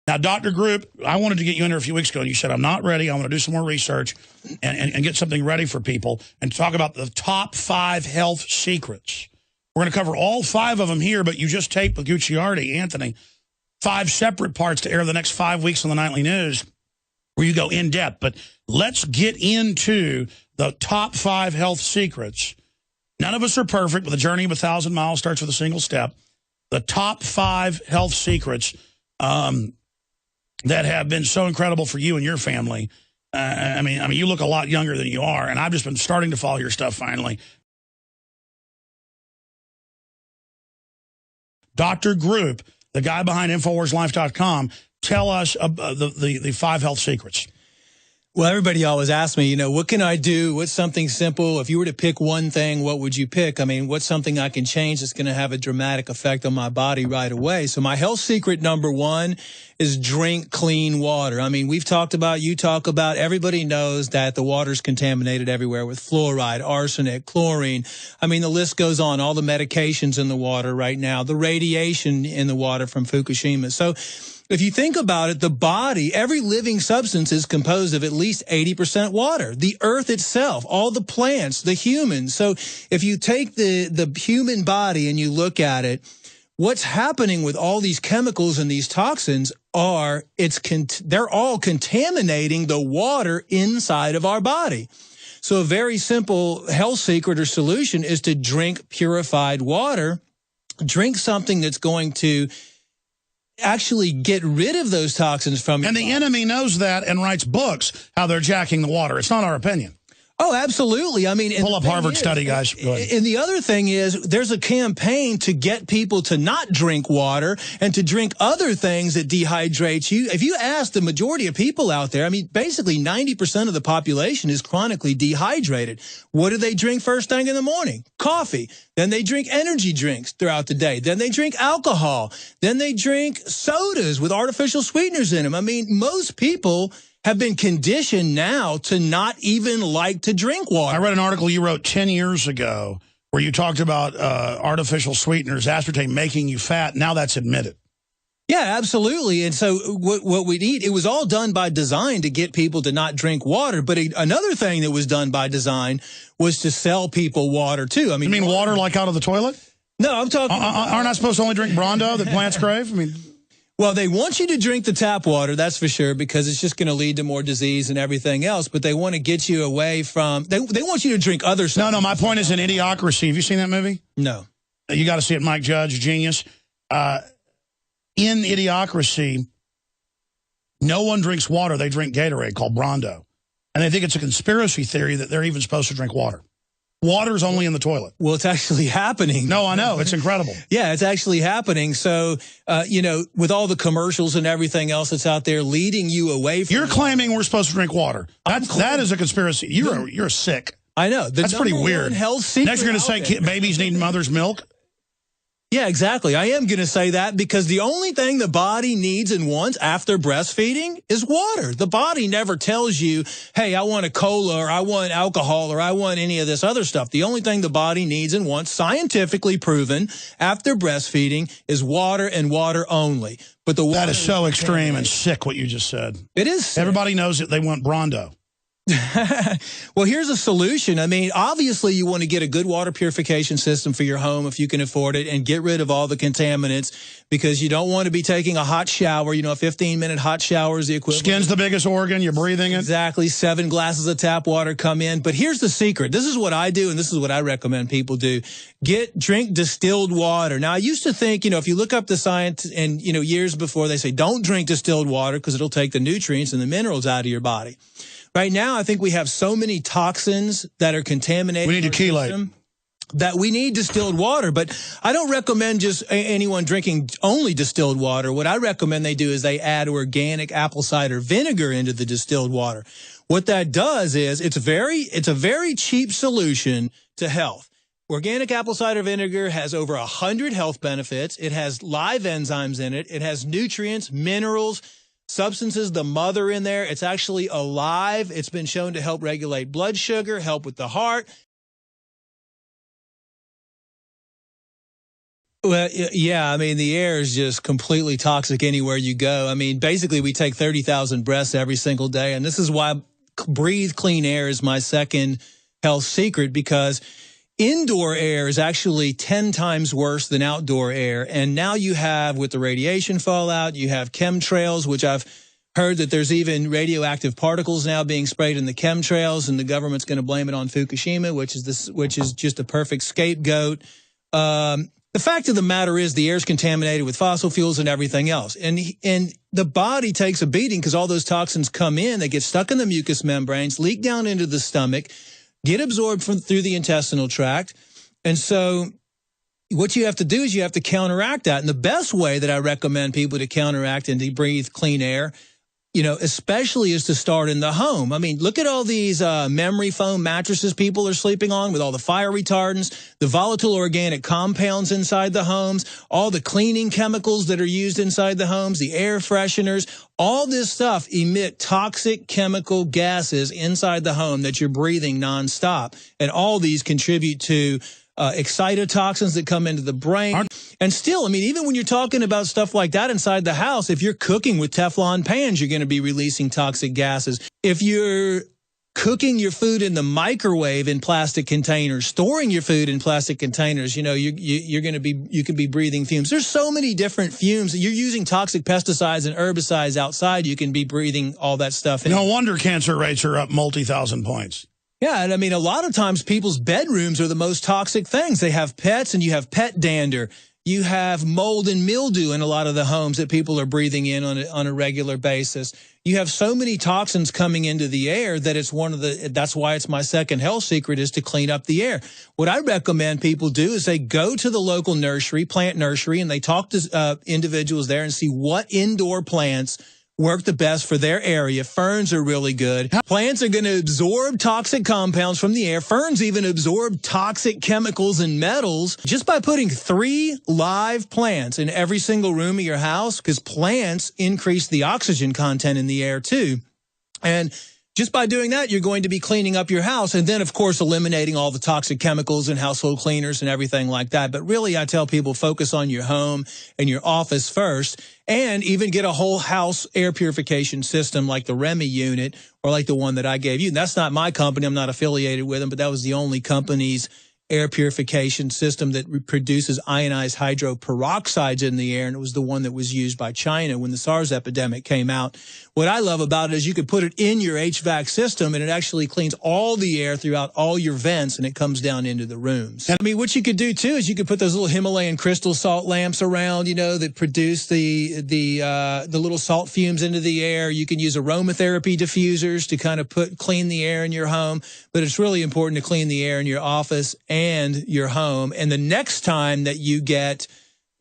Now, Dr. Group, I wanted to get you in there a few weeks ago, and you said, I'm not ready. I want to do some more research and get something ready for people and talk about the top 5 health secrets. We're going to cover all 5 of them here, but you just taped with Gucciardi, Anthony, 5 separate parts to air the next 5 weeks on the Nightly News where you go in depth. But let's get into the top 5 health secrets. None of us are perfect, but the journey of 1,000 miles starts with a single step. The top 5 health secrets that have been so incredible for you and your family. I mean, you look a lot younger than you are, and I've just been starting to follow your stuff finally. Dr. Group, the guy behind InfoWarsLife.com, tell us the 5 health secrets. Well, everybody always asks me, what can I do? What's something simple? If you were to pick one thing, what would you pick? I mean, what's something I can change that's going to have a dramatic effect on my body right away? So my health secret number 1 is drink clean water. I mean, we've talked about, you talk about, everybody knows that the water's contaminated everywhere with fluoride, arsenic, chlorine. I mean, the list goes on, all the medications in the water right now, the radiation in the water from Fukushima. So if you think about it, the body, every living substance is composed of at least 80% water. The earth itself, all the plants, the humans. So if you take the human body and you look at it, what's happening with all these chemicals and these toxins are, they're all contaminating the water inside of our body. So a very simple health secret or solution is to drink purified water. Drink something that's going to actually get rid of those toxins from your body. And the enemy knows that and writes books how they're jacking the water. It's not our opinion. Oh, absolutely. I mean, pull up Harvard study, guys. Go ahead. And the other thing is there's a campaign to get people to not drink water and to drink other things that dehydrate you. If you ask the majority of people out there, I mean, basically 90% of the population is chronically dehydrated. What do they drink first thing in the morning? Coffee. Then they drink energy drinks throughout the day. Then they drink alcohol. Then they drink sodas with artificial sweeteners in them. I mean, most people have been conditioned now to not even like to drink water. I read an article you wrote 10 years ago where you talked about artificial sweeteners, aspartame, making you fat. Now that's admitted. Yeah, absolutely. And so what we need, it was all done by design to get people to not drink water. But another thing that was done by design was to sell people water, too. I mean, you mean water like out of the toilet? No, I'm talking aren't I supposed to only drink Brondo that plants crave? I mean, well, they want you to drink the tap water, that's for sure, because it's just going to lead to more disease and everything else. But they want to get you away from, they want you to drink other stuff. No, my point is in Idiocracy. Have you seen that movie? No. You got to see it, Mike Judge, genius. In Idiocracy, no one drinks water. They drink Gatorade called Brondo. And they think it's a conspiracy theory that they're even supposed to drink water. Water's only in the toilet. Well, it's actually happening. No, I know. It's incredible. Yeah, it's actually happening. So, with all the commercials and everything else that's out there leading you away from You're claiming we're supposed to drink water. That is a conspiracy. You're sick. I know. That's pretty weird. Health secret Next you're going to say babies need mother's milk? Yeah, exactly. I am going to say that because the only thing the body needs and wants after breastfeeding is water. The body never tells you, hey, I want a cola or I want alcohol or I want any of this other stuff. The only thing the body needs and wants, scientifically proven, after breastfeeding is water and water only. But the water that is so extreme and sick what you just said. It is sick. Everybody knows that they want Brondo. Well, here's a solution. I mean, obviously you want to get a good water purification system for your home if you can afford it and get rid of all the contaminants because you don't want to be taking a hot shower. A 15-minute hot shower is the equivalent. Skin's the biggest organ. You're breathing it. Exactly. 7 glasses of tap water come in. But here's the secret. This is what I do, and this is what I recommend people do. Drink distilled water. Now, I used to think, if you look up the science and, years before, they say don't drink distilled water because it'll take the nutrients and the minerals out of your body. Right now, I think we have so many toxins that are contaminated. We need to chelate. That we need distilled water, but I don't recommend just anyone drinking only distilled water. What I recommend they do is they add organic apple cider vinegar into the distilled water. What that does is it's a very cheap solution to health. Organic apple cider vinegar has over 100 health benefits. It has live enzymes in it. It has nutrients, minerals, substances, the mother in there. It's actually alive. It's been shown to help regulate blood sugar, help with the heart. Well, yeah, I mean, the air is just completely toxic anywhere you go. I mean, basically, we take 30,000 breaths every single day. And this is why breathe clean air is my second health secret, because indoor air is actually 10 times worse than outdoor air. And now you have, with the radiation fallout, you have chemtrails, which I've heard that there's even radioactive particles now being sprayed in the chemtrails, and the government's going to blame it on Fukushima, which is just a perfect scapegoat. The fact of the matter is the air is contaminated with fossil fuels and everything else. And the body takes a beating because all those toxins come in, they get stuck in the mucous membranes, leak down into the stomach, get absorbed through the intestinal tract. And so what you have to do is you have to counteract that. And the best way that I recommend people to counteract and to breathe clean air, you know, especially is to start in the home. I mean, look at all these memory foam mattresses people are sleeping on with all the fire retardants, the volatile organic compounds inside the homes, all the cleaning chemicals that are used inside the homes, the air fresheners. All this stuff emit toxic chemical gases inside the home that you're breathing nonstop. And all these contribute to excitotoxins that come into the brain. And still, I mean, even when you're talking about stuff like that inside the house, if you're cooking with Teflon pans, you're going to be releasing toxic gases. If you're cooking your food in the microwave in plastic containers, storing your food in plastic containers, you know, you can be breathing fumes. There's so many different fumes. You're using toxic pesticides and herbicides outside. You can be breathing all that stuff in. No wonder cancer rates are up multi-thousand points. Yeah, and I mean, a lot of times people's bedrooms are the most toxic things. They have pets, and you have pet dander. You have mold and mildew in a lot of the homes that people are breathing in on a regular basis. You have so many toxins coming into the air that that's why it's my second health secret, is to clean up the air. What I recommend people do is they go to the local nursery, plant nursery, and they talk to individuals there and see what indoor plants work the best for their area. Ferns are really good. Plants are going to absorb toxic compounds from the air. Ferns even absorb toxic chemicals and metals just by putting 3 live plants in every single room of your house, because plants increase the oxygen content in the air too. And just by doing that, you're going to be cleaning up your house, and then, of course, eliminating all the toxic chemicals and household cleaners and everything like that. But really, I tell people, focus on your home and your office first, and even get a whole house air purification system like the REMI unit or like the one that I gave you. And that's not my company. I'm not affiliated with them, but that was the only company's air purification system that produces ionized hydroperoxides in the air, and it was the one that was used by China when the SARS epidemic came out. What I love about it is you could put it in your HVAC system, and it actually cleans all the air throughout all your vents, and it comes down into the rooms. I mean, what you could do, too, is you could put those little Himalayan crystal salt lamps around, you know, that produce the little salt fumes into the air. You can use aromatherapy diffusers to kind of clean the air in your home, but it's really important to clean the air in your office and your home. And the next time that you get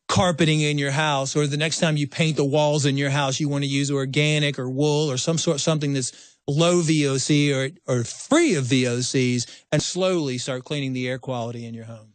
carpeting in your house, or the next time you paint the walls in your house, you want to use organic or wool or something that's low VOC or free of VOCs, and slowly start cleaning the air quality in your home.